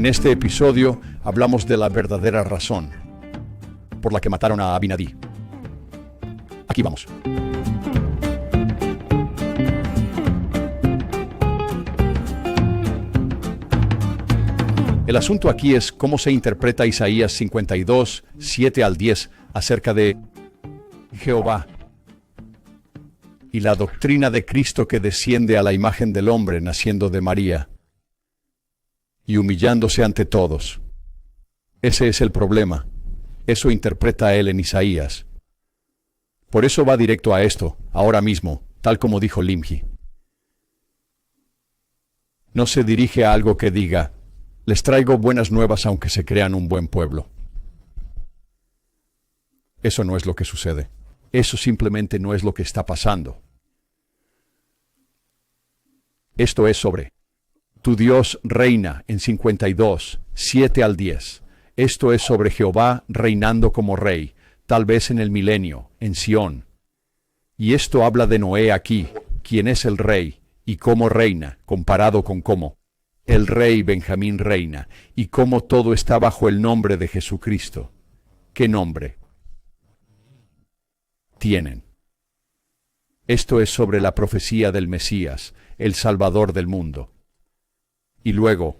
En este episodio hablamos de la verdadera razón por la que mataron a Abinadí. Aquí vamos. El asunto aquí es cómo se interpreta Isaías 52, 7 al 10 acerca de Jehová y la doctrina de Cristo que desciende a la imagen del hombre naciendo de María y humillándose ante todos. Ese es el problema. Eso interpreta él en Isaías. Por eso va directo a esto, ahora mismo, tal como dijo Limhi. No se dirige a algo que diga, les traigo buenas nuevas aunque se crean un buen pueblo. Eso no es lo que sucede. Eso simplemente no es lo que está pasando. Esto es sobre tu Dios reina en 52, 7 al 10. Esto es sobre Jehová reinando como rey, tal vez en el milenio, en Sión. Y esto habla de Noé aquí, quien es el rey, y cómo reina, comparado con cómo el rey Benjamín reina, y cómo todo está bajo el nombre de Jesucristo. ¿Qué nombre tienen? Esto es sobre la profecía del Mesías, el Salvador del mundo. Y luego,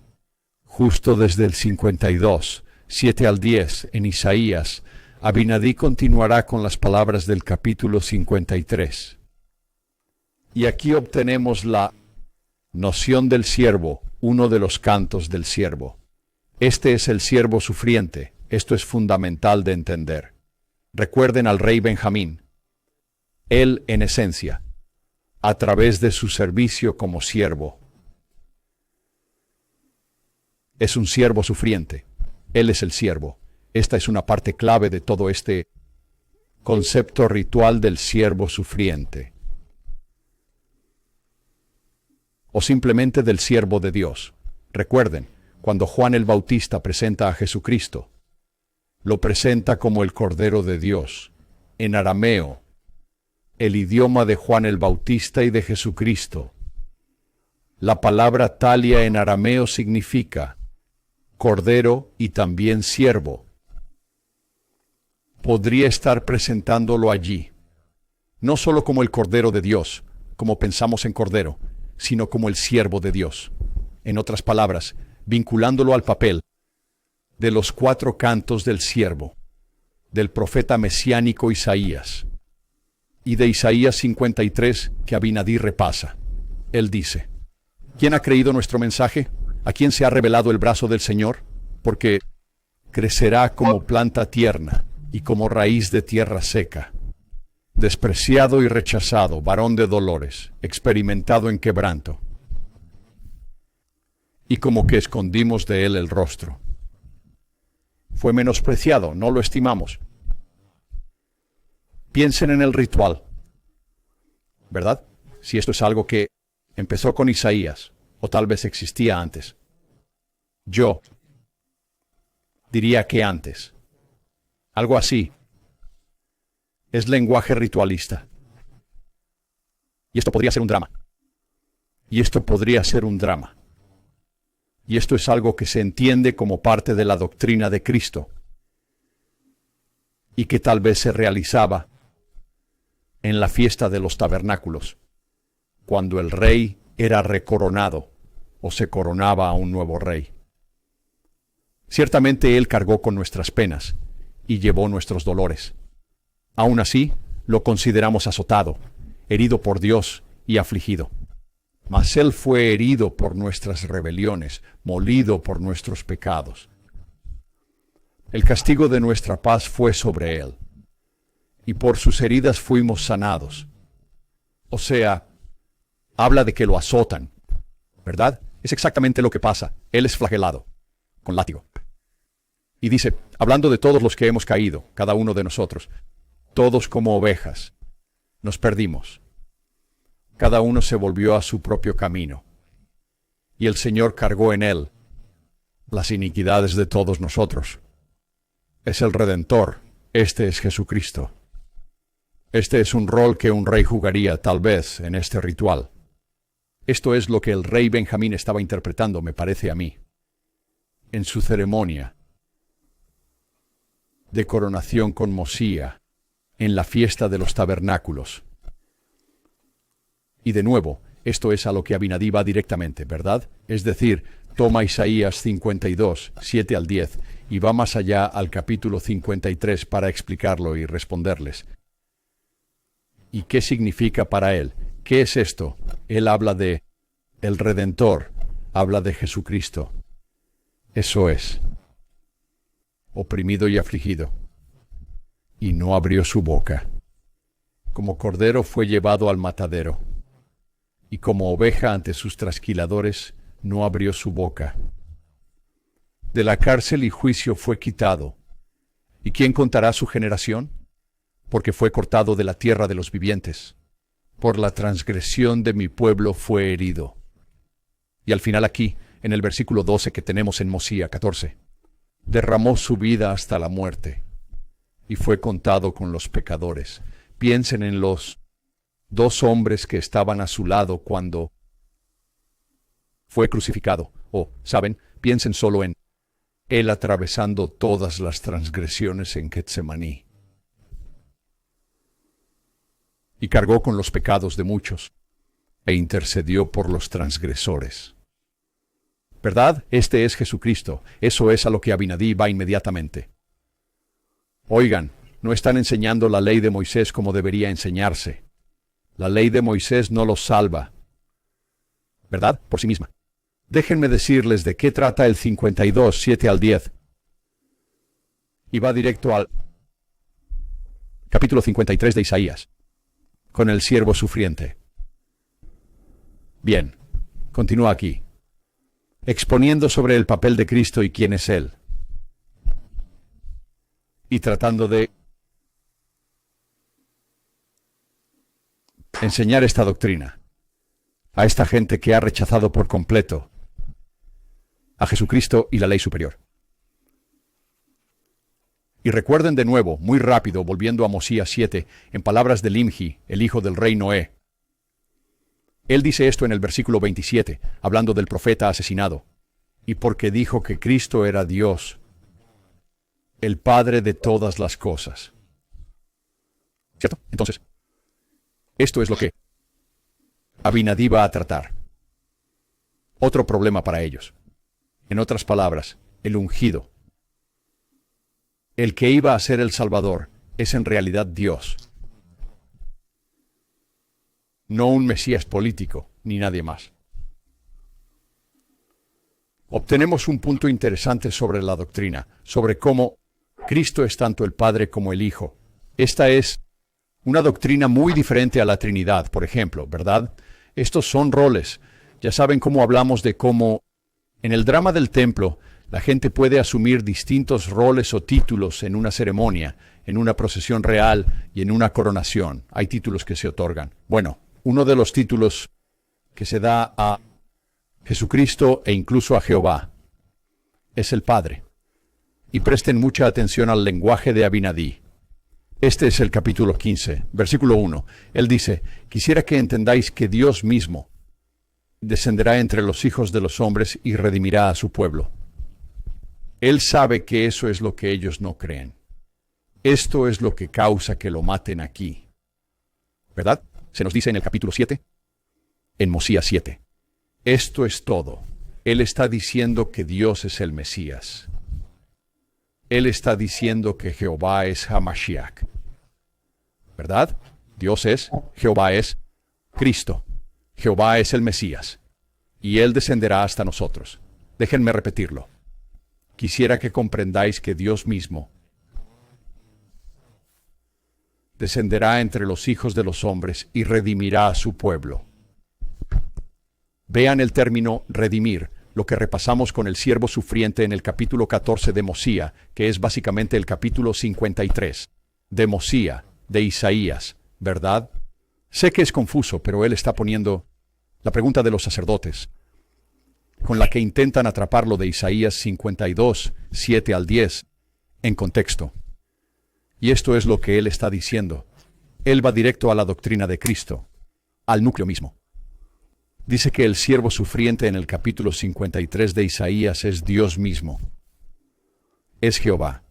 justo desde el 52, 7 al 10, en Isaías, Abinadí continuará con las palabras del capítulo 53. Y aquí obtenemos la noción del siervo, uno de los cantos del siervo. Este es el siervo sufriente. Esto es fundamental de entender. Recuerden al rey Benjamín. Él, en esencia, a través de su servicio como siervo, es un siervo sufriente. Él es el siervo. Esta es una parte clave de todo este concepto ritual del siervo sufriente. O simplemente del siervo de Dios. Recuerden, cuando Juan el Bautista presenta a Jesucristo, lo presenta como el Cordero de Dios, en arameo, el idioma de Juan el Bautista y de Jesucristo. La palabra talia en arameo significa Cordero y también siervo. Podría estar presentándolo allí, no solo como el Cordero de Dios, como pensamos en Cordero, sino como el siervo de Dios. En otras palabras, vinculándolo al papel de los 4 cantos del siervo, del profeta mesiánico Isaías, y de Isaías 53 que Abinadí repasa. Él dice, ¿quién ha creído nuestro mensaje? ¿A quién se ha revelado el brazo del Señor? Porque crecerá como planta tierna y como raíz de tierra seca, despreciado y rechazado, varón de dolores, experimentado en quebranto, y como que escondimos de él el rostro. Fue menospreciado, no lo estimamos. Piensen en el ritual, ¿verdad? Si esto es algo que empezó con Isaías, o tal vez existía antes. Yo diría que antes. Algo así. Es lenguaje ritualista. Y esto podría ser un drama. Y esto podría ser un drama. Y esto es algo que se entiende como parte de la doctrina de Cristo. Y que tal vez se realizaba en la fiesta de los tabernáculos, cuando el rey era recoronado o se coronaba a un nuevo rey. Ciertamente él cargó con nuestras penas y llevó nuestros dolores. Aún así, lo consideramos azotado, herido por Dios y afligido. Mas él fue herido por nuestras rebeliones, molido por nuestros pecados. El castigo de nuestra paz fue sobre él, y por sus heridas fuimos sanados. O sea, habla de que lo azotan, ¿verdad? Es exactamente lo que pasa. Él es flagelado, con látigo. Y dice, hablando de todos los que hemos caído, cada uno de nosotros, todos como ovejas, nos perdimos. Cada uno se volvió a su propio camino. Y el Señor cargó en él las iniquidades de todos nosotros. Es el Redentor. Este es Jesucristo. Este es un rol que un rey jugaría tal vez en este ritual. Esto es lo que el rey Benjamín estaba interpretando, me parece a mí. en su ceremonia de coronación con Mosía en la fiesta de los tabernáculos. Y de nuevo, esto es a lo que Abinadí va directamente, ¿verdad? Es decir, toma Isaías 52, 7 al 10, y va más allá al capítulo 53 para explicarlo y responderles. ¿Y qué significa para él? ¿Qué es esto? Él habla de el Redentor, habla de Jesucristo. Eso es. Oprimido y afligido. Y no abrió su boca. Como cordero fue llevado al matadero. Y como oveja ante sus trasquiladores, no abrió su boca. De la cárcel y juicio fue quitado. ¿Y quién contará su generación? Porque fue cortado de la tierra de los vivientes. Por la transgresión de mi pueblo fue herido. Y al final aquí, en el versículo 12 que tenemos en Mosía 14, derramó su vida hasta la muerte, y fue contado con los pecadores. Piensen en los 2 hombres que estaban a su lado cuando fue crucificado. O, ¿saben? Piensen solo en él atravesando todas las transgresiones en Getsemaní. Y cargó con los pecados de muchos, e intercedió por los transgresores. ¿Verdad? Este es Jesucristo. Eso es a lo que Abinadí va inmediatamente. Oigan, no están enseñando la ley de Moisés como debería enseñarse. La ley de Moisés no los salva, ¿verdad? Por sí misma. Déjenme decirles de qué trata el 52, 7 al 10. Y va directo al capítulo 53 de Isaías, con el siervo sufriente. Bien, continúa aquí, exponiendo sobre el papel de Cristo y quién es Él. Y tratando de enseñar esta doctrina a esta gente que ha rechazado por completo a Jesucristo y la ley superior. Y recuerden de nuevo, muy rápido, volviendo a Mosías 7, en palabras de Limhi, el hijo del rey Noé. Él dice esto en el versículo 27, hablando del profeta asesinado. Y porque dijo que Cristo era Dios, el Padre de todas las cosas. ¿Cierto? Entonces, esto es lo que Abinadí va a tratar. Otro problema para ellos. En otras palabras, el ungido. El que iba a ser el Salvador es en realidad Dios. No un Mesías político, ni nadie más. Obtenemos un punto interesante sobre la doctrina, sobre cómo Cristo es tanto el Padre como el Hijo. Esta es una doctrina muy diferente a la Trinidad, por ejemplo, ¿verdad? Estos son roles. Ya saben cómo hablamos de cómo en el drama del templo la gente puede asumir distintos roles o títulos en una ceremonia, en una procesión real y en una coronación. Hay títulos que se otorgan. Bueno, uno de los títulos que se da a Jesucristo e incluso a Jehová es el Padre. Y presten mucha atención al lenguaje de Abinadí. Este es el capítulo 15, versículo 1. Él dice, quisiera que entendáis que Dios mismo descenderá entre los hijos de los hombres y redimirá a su pueblo. Él sabe que eso es lo que ellos no creen. Esto es lo que causa que lo maten aquí. ¿Verdad? Se nos dice en el capítulo 7, en Mosías 7. Esto es todo. Él está diciendo que Dios es el Mesías. Él está diciendo que Jehová es Hamashiach. ¿Verdad? Dios es, Jehová es Cristo. Jehová es el Mesías. Y Él descenderá hasta nosotros. Déjenme repetirlo. Quisiera que comprendáis que Dios mismo descenderá entre los hijos de los hombres y redimirá a su pueblo. Vean el término redimir, lo que repasamos con el siervo sufriente en el capítulo 14 de Mosía, que es básicamente el capítulo 53 de Mosía, de Isaías, ¿verdad? Sé que es confuso, pero él está poniendo la pregunta de los sacerdotes, con la que intentan atraparlo de Isaías 52, 7 al 10, en contexto. Y esto es lo que él está diciendo. Él va directo a la doctrina de Cristo, al núcleo mismo. Dice que el siervo sufriente en el capítulo 53 de Isaías es Dios mismo. Es Jehová.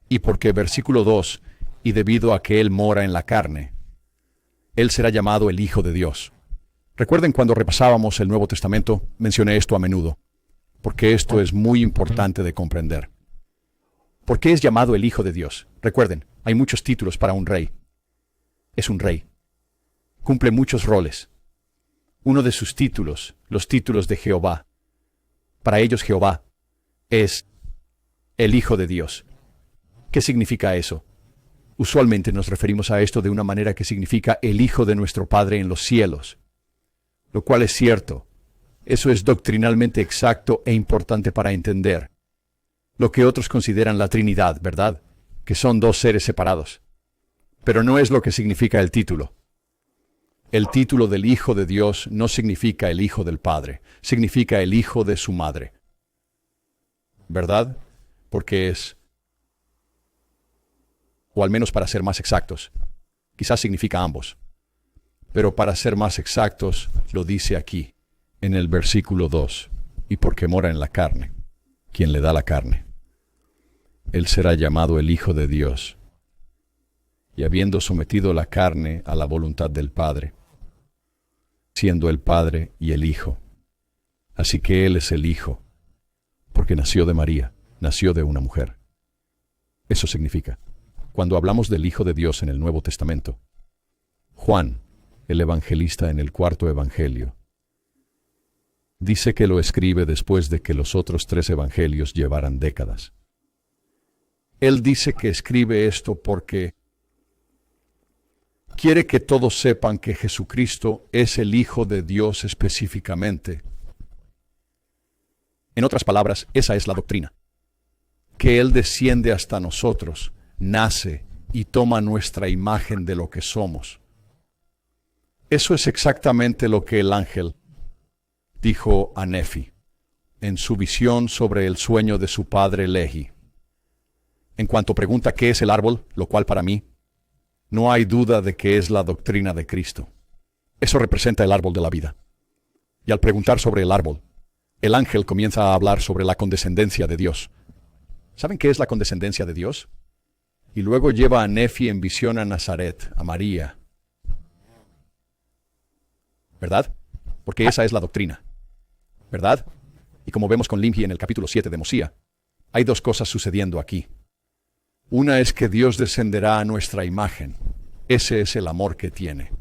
Y porque versículo 2, y debido a que Él mora en la carne, Él será llamado el Hijo de Dios. Recuerden cuando repasábamos el Nuevo Testamento, mencioné esto a menudo, porque esto es muy importante de comprender. ¿Por qué es llamado el Hijo de Dios? Recuerden, hay muchos títulos para un rey. Es un rey. Cumple muchos roles. Uno de sus títulos, los títulos de Jehová. Para ellos Jehová es el Hijo de Dios. ¿Qué significa eso? Usualmente nos referimos a esto de una manera que significa el Hijo de nuestro Padre en los cielos, lo cual es cierto. Eso es doctrinalmente exacto e importante para entender lo que otros consideran la Trinidad, ¿verdad? Que son dos seres separados. Pero no es lo que significa el título. El título del Hijo de Dios no significa el Hijo del Padre, significa el Hijo de su madre. ¿Verdad? Porque es, o al menos para ser más exactos, quizás significa ambos. Pero para ser más exactos, lo dice aquí, en el versículo 2, y porque mora en la carne, quien le da la carne. Él será llamado el Hijo de Dios, y habiendo sometido la carne a la voluntad del Padre, siendo el Padre y el Hijo. Así que Él es el Hijo, porque nació de María, nació de una mujer. Eso significa, cuando hablamos del Hijo de Dios en el Nuevo Testamento, Juan, el evangelista en el cuarto evangelio, dice que lo escribe después de que los otros 3 evangelios llevaran décadas. Él dice que escribe esto porque quiere que todos sepan que Jesucristo es el Hijo de Dios específicamente. En otras palabras, esa es la doctrina. Que Él desciende hasta nosotros, nace y toma nuestra imagen de lo que somos. Eso es exactamente lo que el ángel dijo a Nefi en su visión sobre el sueño de su padre Lehi. En cuanto pregunta qué es el árbol, lo cual para mí, no hay duda de que es la doctrina de Cristo. Eso representa el árbol de la vida. Y al preguntar sobre el árbol, el ángel comienza a hablar sobre la condescendencia de Dios. ¿Saben qué es la condescendencia de Dios? Y luego lleva a Nefi en visión a Nazaret, a María. ¿Verdad? Porque esa es la doctrina. ¿Verdad? Y como vemos con Limhi en el capítulo 7 de Mosía, hay 2 cosas sucediendo aquí. Una es que Dios descenderá a nuestra imagen. Ese es el amor que tiene.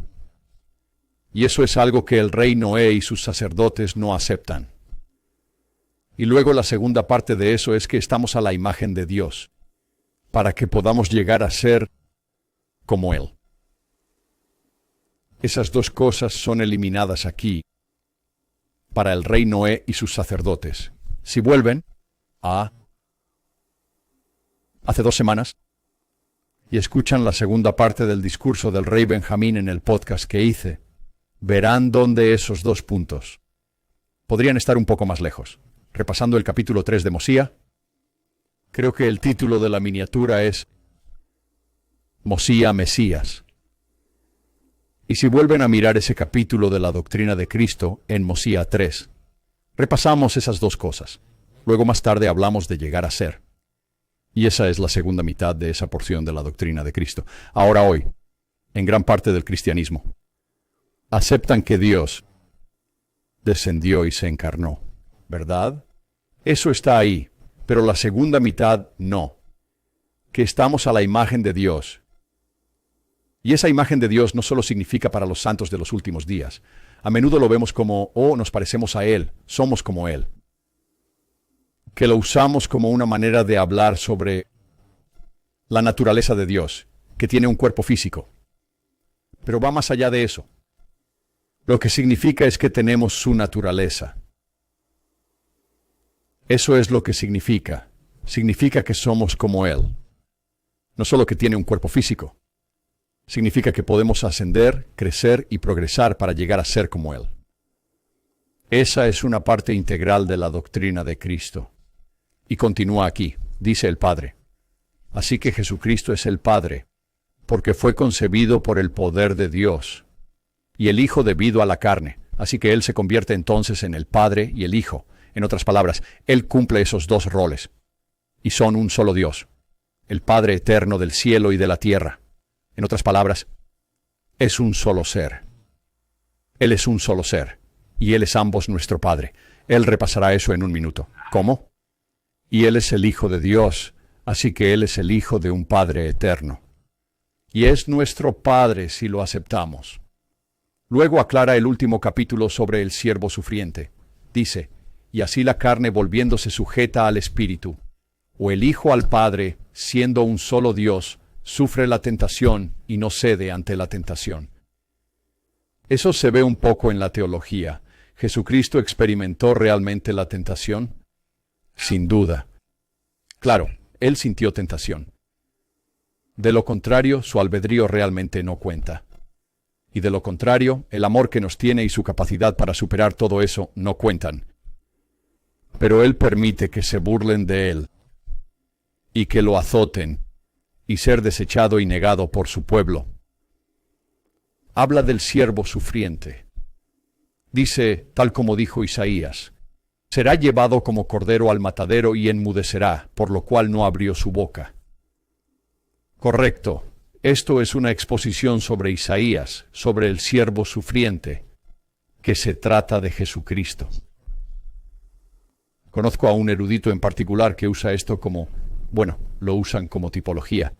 Y eso es algo que el rey Noé y sus sacerdotes no aceptan. Y luego la segunda parte de eso es que estamos a la imagen de Dios, para que podamos llegar a ser como Él. Esas 2 cosas son eliminadas aquí para el rey Noé y sus sacerdotes. Si vuelven a hace 2 semanas y escuchan la segunda parte del discurso del rey Benjamín en el podcast que hice, verán dónde esos 2 puntos podrían estar un poco más lejos. Repasando el capítulo 3 de Mosía, creo que el título de la miniatura es Mosía Mesías. Y si vuelven a mirar ese capítulo de la doctrina de Cristo en Mosía 3, repasamos esas 2 cosas. Luego más tarde hablamos de llegar a ser. Y esa es la segunda mitad de esa porción de la doctrina de Cristo. Ahora hoy, en gran parte del cristianismo, aceptan que Dios descendió y se encarnó, ¿verdad? Eso está ahí, pero la segunda mitad no. Que estamos a la imagen de Dios. Y esa imagen de Dios no solo significa para los santos de los últimos días. A menudo lo vemos como, nos parecemos a Él, somos como Él. Que lo usamos como una manera de hablar sobre la naturaleza de Dios, que tiene un cuerpo físico. Pero va más allá de eso. Lo que significa es que tenemos su naturaleza. Eso es lo que significa. Significa que somos como Él. No solo que tiene un cuerpo físico. Significa que podemos ascender, crecer y progresar para llegar a ser como Él. Esa es una parte integral de la doctrina de Cristo. Y continúa aquí, dice el Padre. Así que Jesucristo es el Padre, porque fue concebido por el poder de Dios. y el Hijo debido a la carne. Así que Él se convierte entonces en el Padre y el Hijo. En otras palabras, Él cumple esos dos roles. Y son un solo Dios, el Padre eterno del cielo y de la tierra. En otras palabras, es un solo ser. Él es un solo ser, y Él es ambos nuestro Padre. Él repasará eso en un minuto. ¿Cómo? Y Él es el Hijo de Dios, así que Él es el Hijo de un Padre eterno. Y es nuestro Padre si lo aceptamos. Luego aclara el último capítulo sobre el siervo sufriente. Dice, y así la carne volviéndose sujeta al Espíritu, o el Hijo al Padre, siendo un solo Dios, sufre la tentación y no cede ante la tentación. Eso se ve un poco en la teología. ¿Jesucristo experimentó realmente la tentación? Sin duda. Claro, Él sintió tentación. De lo contrario, su albedrío realmente no cuenta. Y de lo contrario, el amor que nos tiene y su capacidad para superar todo eso no cuentan. Pero Él permite que se burlen de Él, y que lo azoten, y ser desechado y negado por su pueblo. Habla del siervo sufriente. Dice, tal como dijo Isaías, será llevado como cordero al matadero y enmudecerá, por lo cual no abrió su boca. Correcto. Esto es una exposición sobre Isaías, sobre el siervo sufriente, que se trata de Jesucristo. Conozco a un erudito en particular que usa esto como, lo usan como tipología.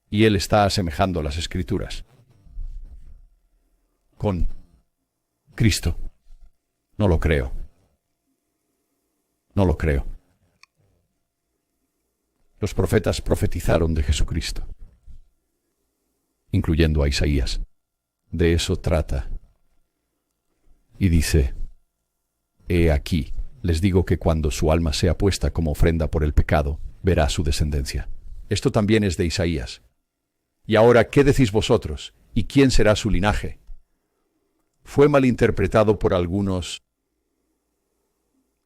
Y él está asemejando las Escrituras con Cristo. No lo creo. No lo creo. Los profetas profetizaron de Jesucristo, incluyendo a Isaías. De eso trata. Y dice, he aquí, les digo que cuando su alma sea puesta como ofrenda por el pecado, verá su descendencia. Esto también es de Isaías. Y ahora, ¿qué decís vosotros? ¿Y quién será su linaje? Fue malinterpretado por algunos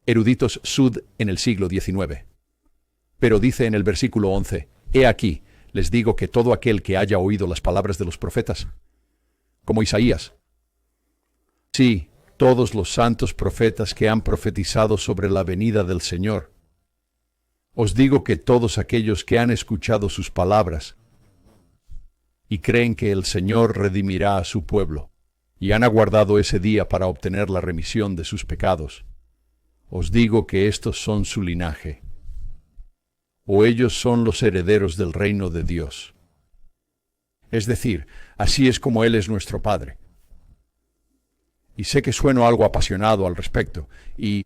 eruditos sud en el siglo XIX. Pero dice en el versículo 11, he aquí, les digo que todo aquel que haya oído las palabras de los profetas, como Isaías. Sí, todos los santos profetas que han profetizado sobre la venida del Señor. Os digo que todos aquellos que han escuchado sus palabras y creen que el Señor redimirá a su pueblo, y han aguardado ese día para obtener la remisión de sus pecados, os digo que estos son su linaje, o ellos son los herederos del reino de Dios. Es decir, así es como Él es nuestro Padre. Y sé que sueno algo apasionado al respecto, y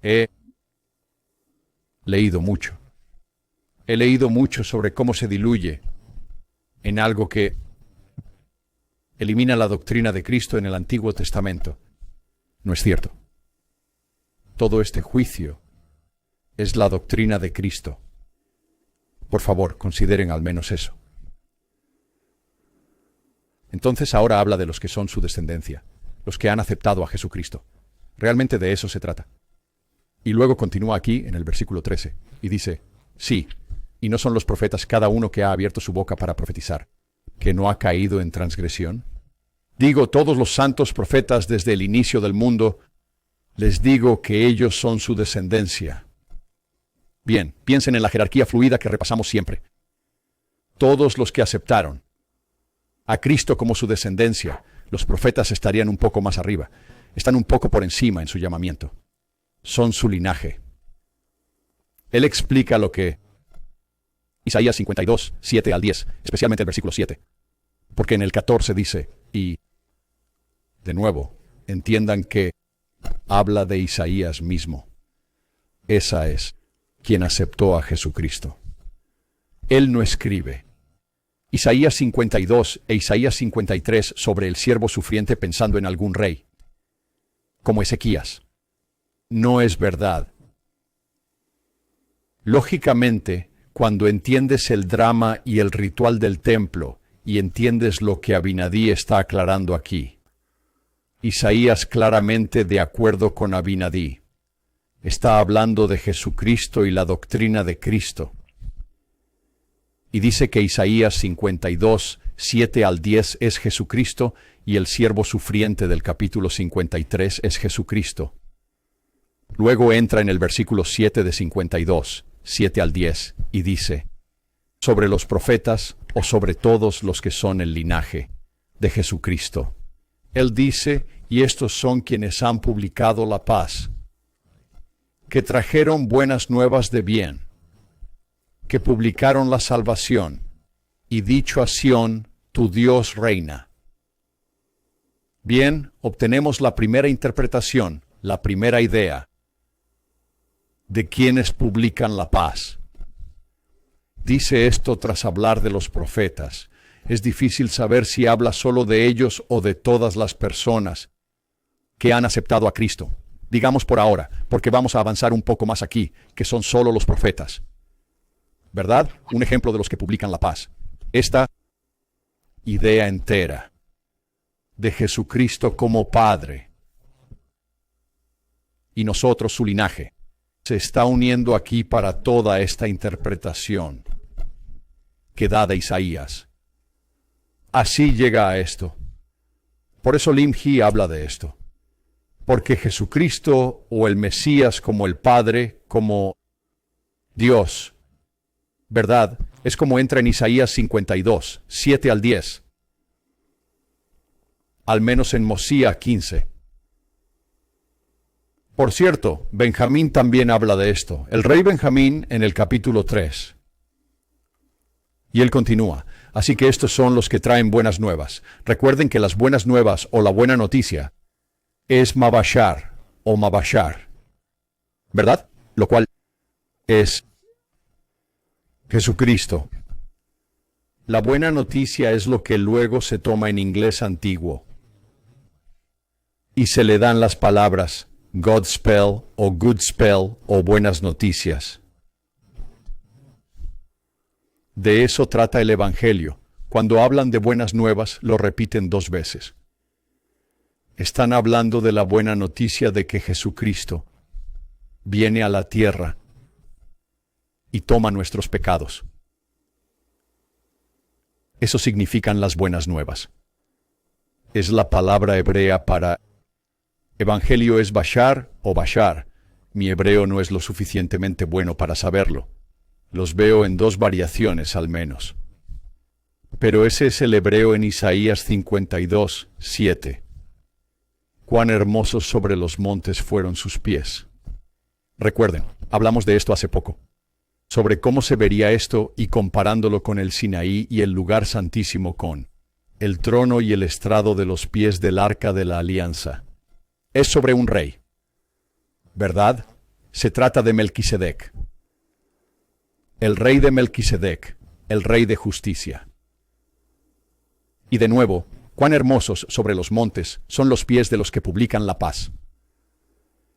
he leído mucho. He leído mucho sobre cómo se diluye en algo que elimina la doctrina de Cristo en el Antiguo Testamento. No es cierto. Todo este juicio es la doctrina de Cristo. Por favor, consideren al menos eso. Entonces ahora habla de los que son su descendencia, los que han aceptado a Jesucristo. Realmente de eso se trata. Y luego continúa aquí en el versículo 13, y dice, sí, y no son los profetas cada uno que ha abierto su boca para profetizar, que no ha caído en transgresión. Digo, todos los santos profetas desde el inicio del mundo, les digo que ellos son su descendencia. Bien, piensen en la jerarquía fluida que repasamos siempre. Todos los que aceptaron a Cristo como su descendencia, los profetas estarían un poco más arriba, están un poco por encima en su llamamiento. Son su linaje. Él explica lo que Isaías 52, 7 al 10, especialmente el versículo 7. Porque en el 14 dice, y de nuevo, entiendan que habla de Isaías mismo. Esa es quien aceptó a Jesucristo. Él no escribe Isaías 52 e Isaías 53 sobre el siervo sufriente pensando en algún rey, como Ezequías. No es verdad. Lógicamente, cuando entiendes el drama y el ritual del templo y entiendes lo que Abinadí está aclarando aquí, Isaías claramente de acuerdo con Abinadí, está hablando de Jesucristo y la doctrina de Cristo. Y dice que Isaías 52, 7 al 10 es Jesucristo y el siervo sufriente del capítulo 53 es Jesucristo. Luego entra en el versículo 7 de 52, 7 al 10, y dice: sobre los profetas o sobre todos los que son el linaje de Jesucristo. Él dice: y estos son quienes han publicado la paz, que trajeron buenas nuevas de bien, que publicaron la salvación, y dicho a Sión: tu Dios reina. Bien, obtenemos la primera interpretación, la primera idea de quienes publican la paz. Dice esto tras hablar de los profetas. Es difícil saber si habla solo de ellos o de todas las personas que han aceptado a Cristo. Digamos por ahora, porque vamos a avanzar un poco más aquí, que son solo los profetas. ¿Verdad? Un ejemplo de los que publican la paz. Esta idea entera de Jesucristo como Padre y nosotros su linaje se está uniendo aquí para toda esta interpretación que da de Isaías. Así llega a esto. Por eso Lim Hee habla de esto. Porque Jesucristo o el Mesías como el Padre, como Dios, ¿verdad? Es como entra en Isaías 52, 7 al 10. Al menos en Mosía 15. Por cierto, Benjamín también habla de esto. El rey Benjamín en el capítulo 3. Y él continúa: así que estos son los que traen buenas nuevas. Recuerden que las buenas nuevas o la buena noticia es Mabashar o Mabashar, ¿verdad? Lo cual es Jesucristo. La buena noticia es lo que luego se toma en inglés antiguo y se le dan las palabras Godspell o Goodspell o buenas noticias. De eso trata el Evangelio. Cuando hablan de buenas nuevas, lo repiten 2 veces. Están hablando de la buena noticia de que Jesucristo viene a la tierra y toma nuestros pecados. Eso significan las buenas nuevas. Es la palabra hebrea para Evangelio, es Bashar o Bashar. Mi hebreo no es lo suficientemente bueno para saberlo. Los veo en 2 variaciones al menos. Pero ese es el hebreo en Isaías 52, 7. Cuán hermosos sobre los montes fueron sus pies. Recuerden, hablamos de esto hace poco, sobre cómo se vería esto y comparándolo con el Sinaí y el lugar santísimo con el trono y el estrado de los pies del arca de la alianza. Es sobre un rey, ¿verdad? Se trata de Melquisedec. El rey de Melquisedec, el rey de justicia. Y de nuevo, cuán hermosos sobre los montes son los pies de los que publican la paz.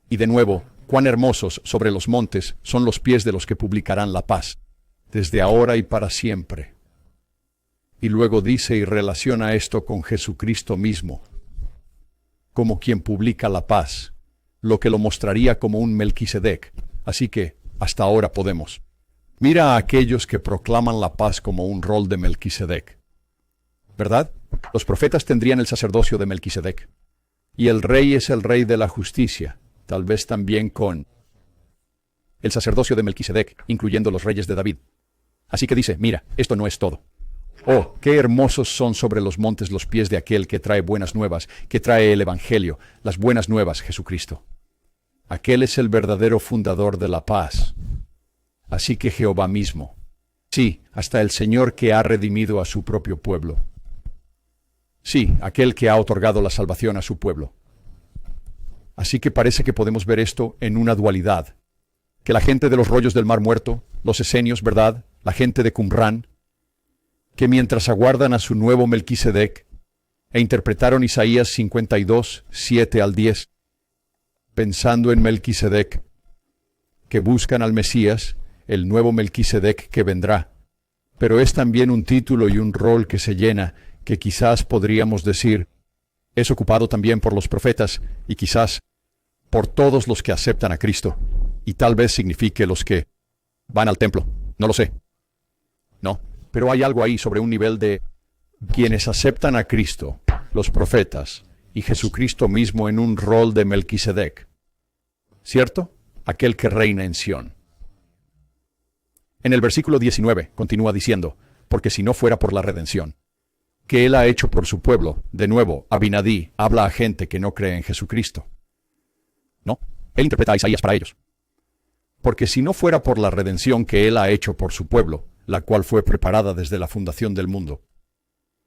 Y de nuevo, cuán hermosos sobre los montes son los pies de los que publicarán la paz, desde ahora y para siempre. Y luego dice y relaciona esto con Jesucristo mismo, como quien publica la paz, lo que lo mostraría como un Melquisedec. Así que, hasta ahora podemos. Mira a aquellos que proclaman la paz como un rol de Melquisedec. ¿Verdad? Los profetas tendrían el sacerdocio de Melquisedec. Y el rey es el rey de la justicia, tal vez también con el sacerdocio de Melquisedec, incluyendo los reyes de David. Así que dice, mira, esto no es todo. Oh, qué hermosos son sobre los montes los pies de aquel que trae buenas nuevas, que trae el Evangelio, las buenas nuevas, Jesucristo. Aquel es el verdadero fundador de la paz. Así que Jehová mismo, sí, hasta el Señor que ha redimido a su propio pueblo. Sí, aquel que ha otorgado la salvación a su pueblo. Así que parece que podemos ver esto en una dualidad. Que la gente de los rollos del Mar Muerto, los esenios, ¿verdad? La gente de Qumrán, que mientras aguardan a su nuevo Melquisedec, e interpretaron Isaías 52, 7 al 10, pensando en Melquisedec, que buscan al Mesías, el nuevo Melquisedec que vendrá. Pero es también un título y un rol que se llena, que quizás podríamos decir, es ocupado también por los profetas, y quizás por todos los que aceptan a Cristo, y tal vez signifique los que van al templo, no lo sé. No, pero hay algo ahí sobre un nivel de quienes aceptan a Cristo, los profetas y Jesucristo mismo en un rol de Melquisedec. ¿Cierto? Aquel que reina en Sión. En el versículo 19 continúa diciendo, porque si no fuera por la redención que Él ha hecho por su pueblo, de nuevo, Abinadí habla a gente que no cree en Jesucristo. No, Él interpreta a Isaías para ellos. Porque si no fuera por la redención que Él ha hecho por su pueblo, la cual fue preparada desde la fundación del mundo,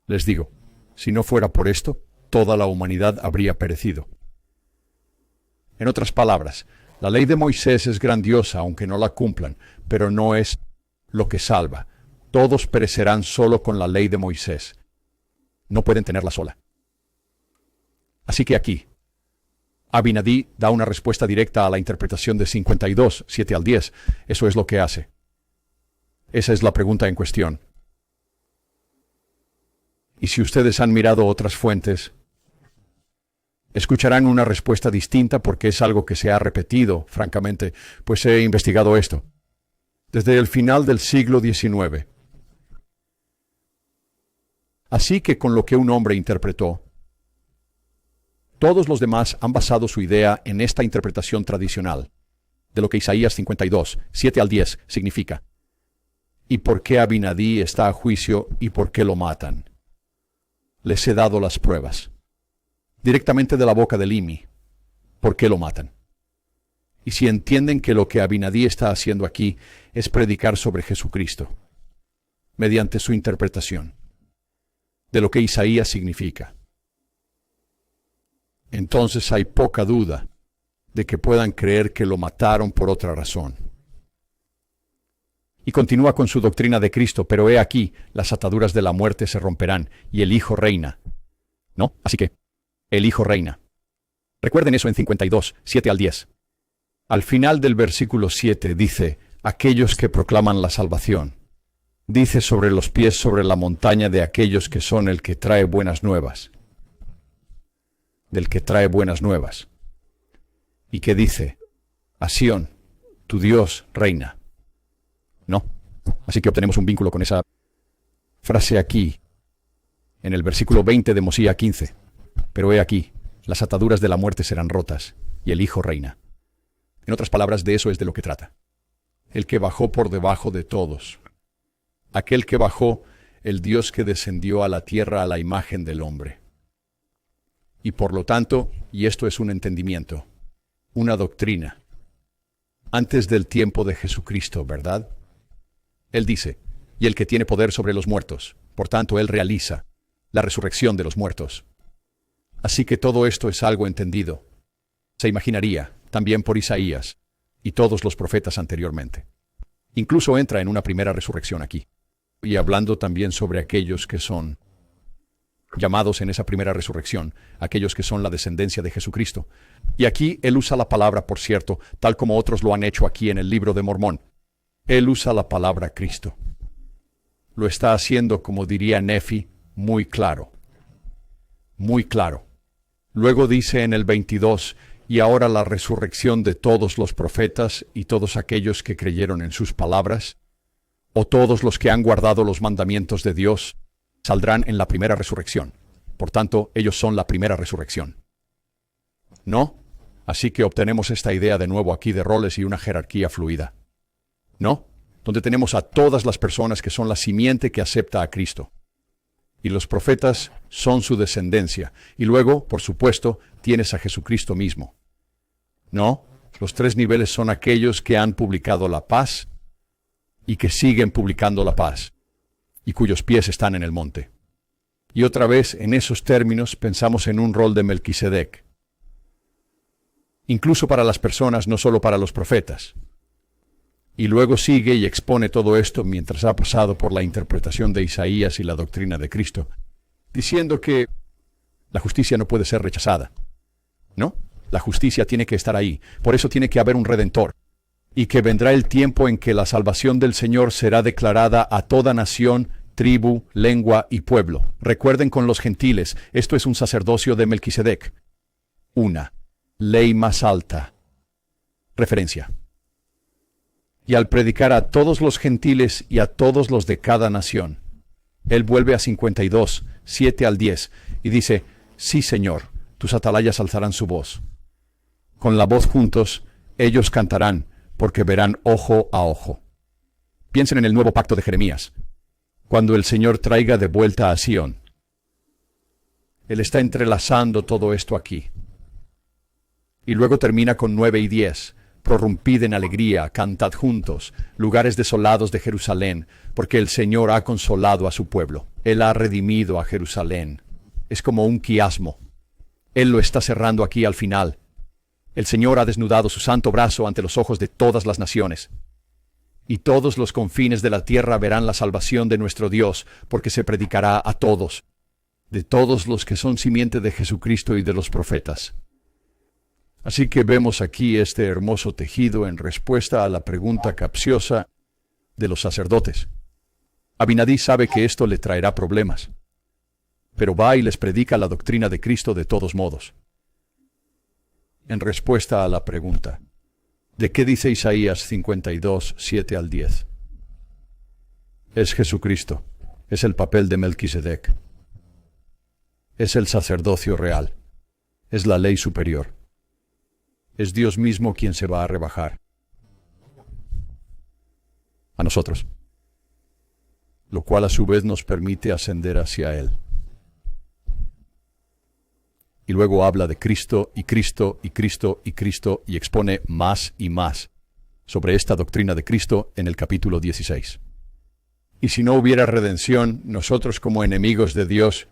les digo, si no fuera por esto, toda la humanidad habría perecido. En otras palabras, la ley de Moisés es grandiosa aunque no la cumplan, pero no es lo que salva. Todos perecerán solo con la ley de Moisés. No pueden tenerla sola. Así que aquí, Abinadí da una respuesta directa a la interpretación de 52, 7 al 10. Eso es lo que hace. Esa es la pregunta en cuestión. Y si ustedes han mirado otras fuentes, escucharán una respuesta distinta porque es algo que se ha repetido, francamente, pues he investigado esto desde el final del siglo XIX. Así que con lo que un hombre interpretó, todos los demás han basado su idea en esta interpretación tradicional de lo que Isaías 52, 7 al 10 significa. ¿Y por qué Abinadí está a juicio y por qué lo matan? Les he dado las pruebas, directamente de la boca del Imi. ¿Por qué lo matan? Y si entienden que lo que Abinadí está haciendo aquí es predicar sobre Jesucristo, mediante su interpretación de lo que Isaías significa, entonces hay poca duda de que puedan creer que lo mataron por otra razón. Y continúa con su doctrina de Cristo, pero he aquí, las ataduras de la muerte se romperán, y el Hijo reina. ¿No? Así que, el Hijo reina. Recuerden eso en 52, 7 al 10. Al final del versículo 7 dice, aquellos que proclaman la salvación. Dice sobre los pies sobre la montaña de aquellos que son el que trae buenas nuevas. Del que trae buenas nuevas. Y que dice, a Sión, tu Dios reina. No. Así que obtenemos un vínculo con esa frase aquí, en el versículo 20 de Mosía 15. Pero he aquí, las ataduras de la muerte serán rotas, y el Hijo reina. En otras palabras, de eso es de lo que trata. El que bajó por debajo de todos. Aquel que bajó, el Dios que descendió a la tierra a la imagen del hombre. Y por lo tanto, y esto es un entendimiento, una doctrina, antes del tiempo de Jesucristo, ¿verdad? Él dice, y el que tiene poder sobre los muertos, por tanto Él realiza la resurrección de los muertos. Así que todo esto es algo entendido. Se imaginaría, también por Isaías, y todos los profetas anteriormente. Incluso entra en una primera resurrección aquí. Y hablando también sobre aquellos que son llamados en esa primera resurrección, aquellos que son la descendencia de Jesucristo. Y aquí él usa la palabra, por cierto, tal como otros lo han hecho aquí en el libro de Mormón. Él usa la palabra Cristo. Lo está haciendo, como diría Nefi, muy claro. Muy claro. Luego dice en el 22, y ahora la resurrección de todos los profetas y todos aquellos que creyeron en sus palabras, o todos los que han guardado los mandamientos de Dios, saldrán en la primera resurrección. Por tanto, ellos son la primera resurrección. ¿No? Así que obtenemos esta idea de nuevo aquí de roles y una jerarquía fluida. ¿No? Donde tenemos a todas las personas que son la simiente que acepta a Cristo. Y los profetas son su descendencia. Y luego, por supuesto, tienes a Jesucristo mismo. ¿No? Los tres niveles son aquellos que han publicado la paz y que siguen publicando la paz, y cuyos pies están en el monte. Y otra vez, en esos términos, pensamos en un rol de Melquisedec. Incluso para las personas, no solo para los profetas. Y luego sigue y expone todo esto mientras ha pasado por la interpretación de Isaías y la doctrina de Cristo, diciendo que la justicia no puede ser rechazada. ¿No? La justicia tiene que estar ahí. Por eso tiene que haber un redentor. Y que vendrá el tiempo en que la salvación del Señor será declarada a toda nación, tribu, lengua y pueblo. Recuerden con los gentiles, esto es un sacerdocio de Melquisedec. Una ley más alta. Referencia. Y al predicar a todos los gentiles y a todos los de cada nación, él vuelve a 52, 7 al 10, y dice, Sí, Señor, tus atalayas alzarán su voz. Con la voz juntos, ellos cantarán, porque verán ojo a ojo. Piensen en el nuevo pacto de Jeremías, cuando el Señor traiga de vuelta a Sión. Él está entrelazando todo esto aquí. Y luego termina con 9 y 10. Prorrumpid en alegría, cantad juntos, lugares desolados de Jerusalén, porque el Señor ha consolado a su pueblo. Él ha redimido a Jerusalén. Es como un quiasmo. Él lo está cerrando aquí al final. El Señor ha desnudado su santo brazo ante los ojos de todas las naciones. Y todos los confines de la tierra verán la salvación de nuestro Dios, porque se predicará a todos, de todos los que son simiente de Jesucristo y de los profetas. Así que vemos aquí este hermoso tejido en respuesta a la pregunta capciosa de los sacerdotes. Abinadí sabe que esto le traerá problemas, pero va y les predica la doctrina de Cristo de todos modos. En respuesta a la pregunta, ¿de qué dice Isaías 52, 7 al 10? Es Jesucristo, es el papel de Melquisedec, es el sacerdocio real, es la ley superior. Es Dios mismo quien se va a rebajar a nosotros, lo cual a su vez nos permite ascender hacia Él. Y luego habla de Cristo y Cristo y Cristo y Cristo y expone más y más sobre esta doctrina de Cristo en el capítulo 16. Y si no hubiera redención, nosotros como enemigos de Dios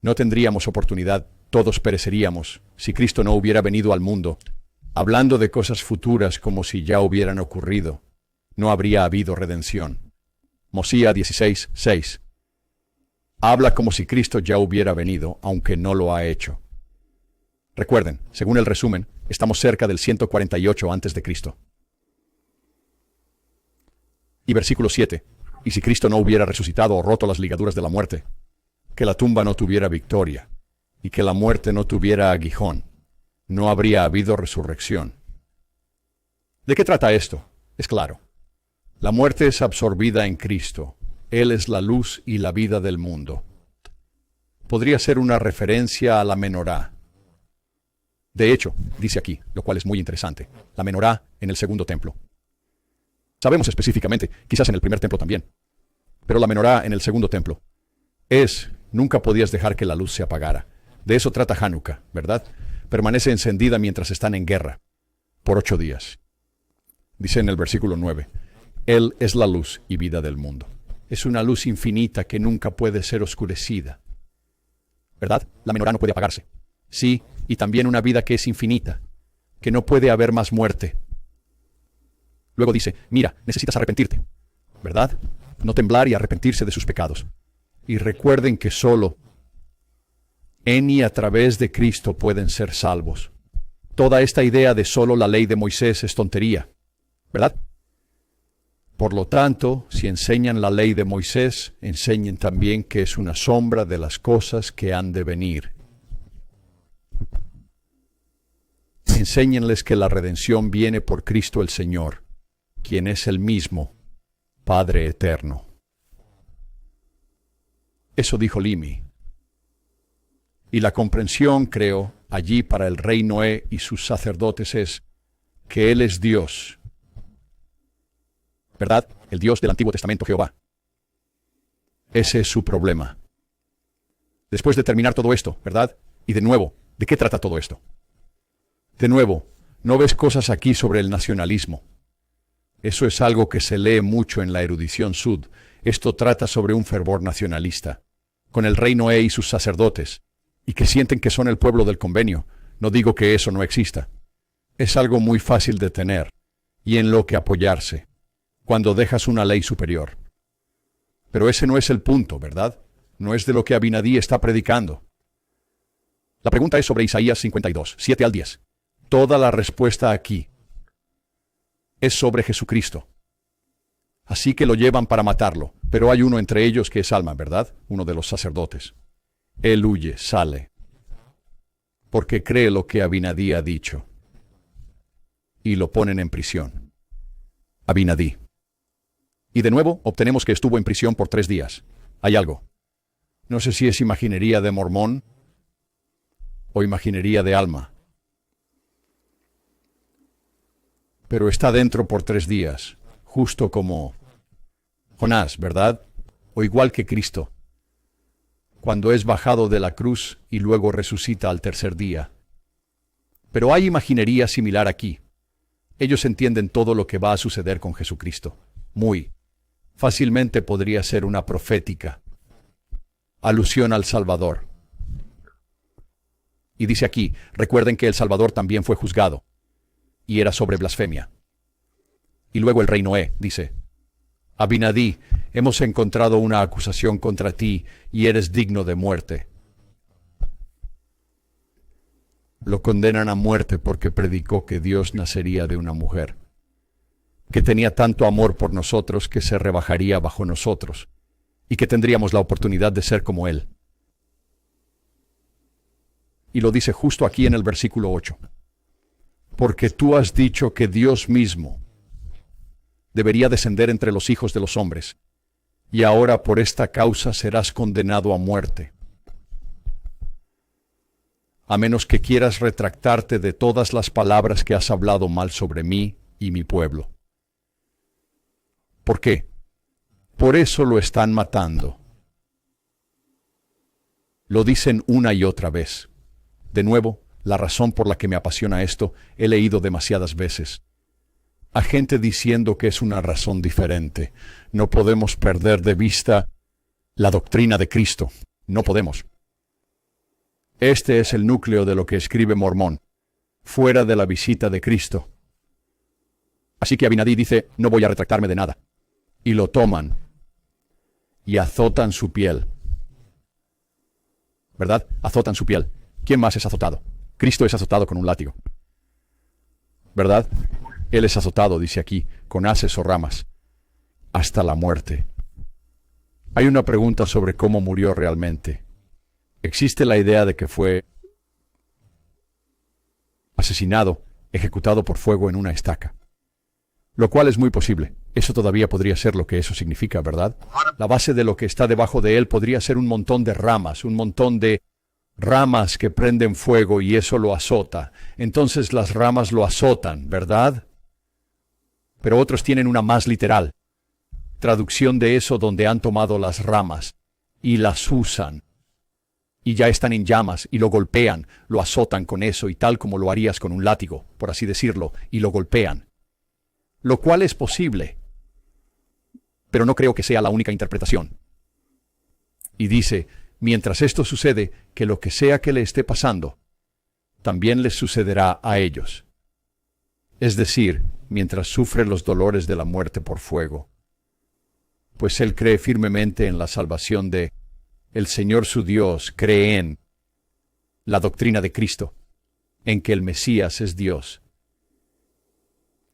no tendríamos oportunidad. Todos pereceríamos si Cristo no hubiera venido al mundo, hablando de cosas futuras como si ya hubieran ocurrido. No habría habido redención. Mosía 16, 6. Habla como si Cristo ya hubiera venido, aunque no lo ha hecho. Recuerden, según el resumen, estamos cerca del 148 a.C. Y versículo 7. Y si Cristo no hubiera resucitado o roto las ligaduras de la muerte, que la tumba no tuviera victoria, y que la muerte no tuviera aguijón, no habría habido resurrección. ¿De qué trata esto? Es claro. La muerte es absorbida en Cristo. Él es la luz y la vida del mundo. Podría ser una referencia a la menorá. De hecho, dice aquí, lo cual es muy interesante, la menorá en el segundo templo. Sabemos específicamente, quizás en el primer templo también, pero la menorá en el segundo templo nunca podías dejar que la luz se apagara. De eso trata Hanukkah, ¿verdad? Permanece encendida mientras están en guerra, por 8 días. Dice en el versículo 9, Él es la luz y vida del mundo. Es una luz infinita que nunca puede ser oscurecida. ¿Verdad? La menorá no puede apagarse. Sí, y también una vida que es infinita, que no puede haber más muerte. Luego dice, mira, necesitas arrepentirte, ¿verdad? No temblar y arrepentirse de sus pecados. Y recuerden que solo en y a través de Cristo pueden ser salvos. Toda esta idea de solo la ley de Moisés es tontería, ¿verdad? Por lo tanto, si enseñan la ley de Moisés, enseñen también que es una sombra de las cosas que han de venir. Enséñenles que la redención viene por Cristo el Señor, quien es el mismo Padre eterno. Eso dijo Limi. Y la comprensión, creo, allí para el rey Noé y sus sacerdotes es que Él es Dios. ¿Verdad? El Dios del Antiguo Testamento, Jehová. Ese es su problema. Después de terminar todo esto, ¿verdad? Y de nuevo, ¿de qué trata todo esto? De nuevo, ¿no ves cosas aquí sobre el nacionalismo? Eso es algo que se lee mucho en la erudición sud. Esto trata sobre un fervor nacionalista, con el rey Noé y sus sacerdotes, y que sienten que son el pueblo del convenio. No digo que eso no exista. Es algo muy fácil de tener, y en lo que apoyarse, cuando dejas una ley superior. Pero ese no es el punto, ¿verdad? No es de lo que Abinadí está predicando. La pregunta es sobre Isaías 52, 7 al 10. Toda la respuesta aquí es sobre Jesucristo. Así que lo llevan para matarlo, pero hay uno entre ellos que es Alma, ¿verdad? Uno de los sacerdotes. Él huye, sale, porque cree lo que Abinadí ha dicho. Y lo ponen en prisión. Abinadí. Y de nuevo obtenemos que estuvo en prisión por 3 días. Hay algo. No sé si es imaginería de Mormón, o imaginería de alma. Pero está dentro por 3 días, justo como Jonás, ¿verdad? O igual que Cristo, cuando es bajado de la cruz y luego resucita al 3er día. Pero hay imaginería similar aquí. Ellos entienden todo lo que va a suceder con Jesucristo. Muy fácilmente podría ser una profética alusión al Salvador. Y dice aquí, recuerden que el Salvador también fue juzgado, y era sobre blasfemia. Y luego el rey Noé dice, Abinadí, hemos encontrado una acusación contra ti, y eres digno de muerte. Lo condenan a muerte porque predicó que Dios nacería de una mujer, que tenía tanto amor por nosotros que se rebajaría bajo nosotros, y que tendríamos la oportunidad de ser como Él. Y lo dice justo aquí en el versículo 8. Porque tú has dicho que Dios mismo debería descender entre los hijos de los hombres, y ahora por esta causa serás condenado a muerte, a menos que quieras retractarte de todas las palabras que has hablado mal sobre mí y mi pueblo. ¿Por qué? Por eso lo están matando. Lo dicen una y otra vez. De nuevo, la razón por la que me apasiona esto, he leído demasiadas veces a gente diciendo que es una razón diferente. No podemos perder de vista la doctrina de Cristo. No podemos. Este es el núcleo de lo que escribe Mormón, fuera de la visita de Cristo. Así que Abinadí dice, no voy a retractarme de nada. Y lo toman y azotan su piel. ¿Verdad? Azotan su piel. ¿Quién más es azotado? Cristo es azotado con un látigo. ¿Verdad? Él es azotado, dice aquí, con haces o ramas, hasta la muerte. Hay una pregunta sobre cómo murió realmente. Existe la idea de que fue asesinado, ejecutado por fuego en una estaca. Lo cual es muy posible. Eso todavía podría ser lo que eso significa, ¿verdad? La base de lo que está debajo de él podría ser un montón de ramas, un montón de ramas que prenden fuego y eso lo azota. Entonces las ramas lo azotan, ¿verdad? Pero otros tienen una más literal traducción de eso donde han tomado las ramas y las usan. Y ya están en llamas y lo golpean, lo azotan con eso y tal como lo harías con un látigo, por así decirlo, y lo golpean. Lo cual es posible, pero no creo que sea la única interpretación. Y dice, mientras esto sucede, que lo que sea que le esté pasando, también les sucederá a ellos. Es decir, mientras sufre los dolores de la muerte por fuego. Pues él cree firmemente en la salvación de el Señor su Dios, cree en la doctrina de Cristo, en que el Mesías es Dios,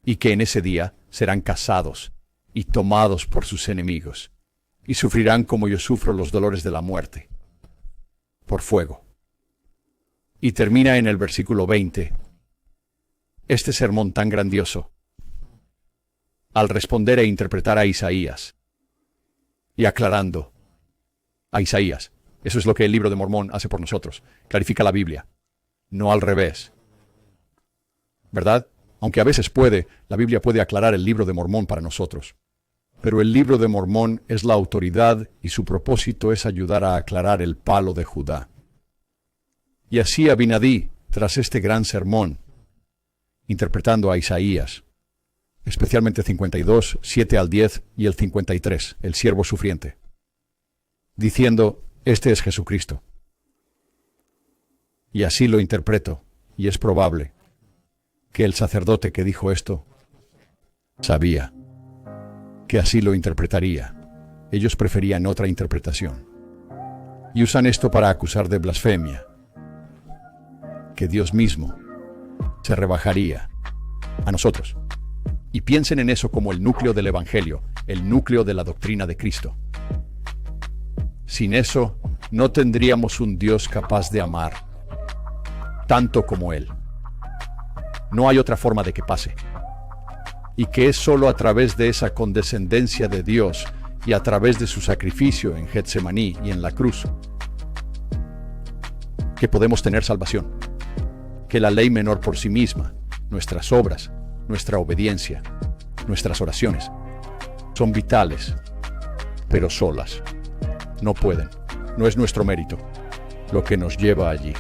y que en ese día serán cazados y tomados por sus enemigos, y sufrirán como yo sufro los dolores de la muerte, por fuego. Y termina en el versículo 20, este sermón tan grandioso, al responder e interpretar a Isaías, y aclarando a Isaías. Eso es lo que el libro de Mormón hace por nosotros, clarifica la Biblia, no al revés. ¿Verdad? Aunque a veces la Biblia puede aclarar el libro de Mormón para nosotros. Pero el libro de Mormón es la autoridad y su propósito es ayudar a aclarar el palo de Judá. Y así Abinadí, tras este gran sermón, interpretando a Isaías, especialmente 52, 7 al 10 y el 53, el siervo sufriente, diciendo, este es Jesucristo. Y así lo interpreto, y es probable que el sacerdote que dijo esto sabía que así lo interpretaría. Ellos preferían otra interpretación. Y usan esto para acusar de blasfemia, que Dios mismo se rebajaría a nosotros. Y piensen en eso como el núcleo del Evangelio, el núcleo de la doctrina de Cristo. Sin eso, no tendríamos un Dios capaz de amar tanto como Él. No hay otra forma de que pase. Y que es solo a través de esa condescendencia de Dios y a través de su sacrificio en Getsemaní y en la cruz que podemos tener salvación, que la ley menor por sí misma, nuestras obras, nuestra obediencia, nuestras oraciones, son vitales, pero solas. No pueden, no es nuestro mérito lo que nos lleva allí.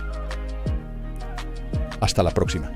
Hasta la próxima.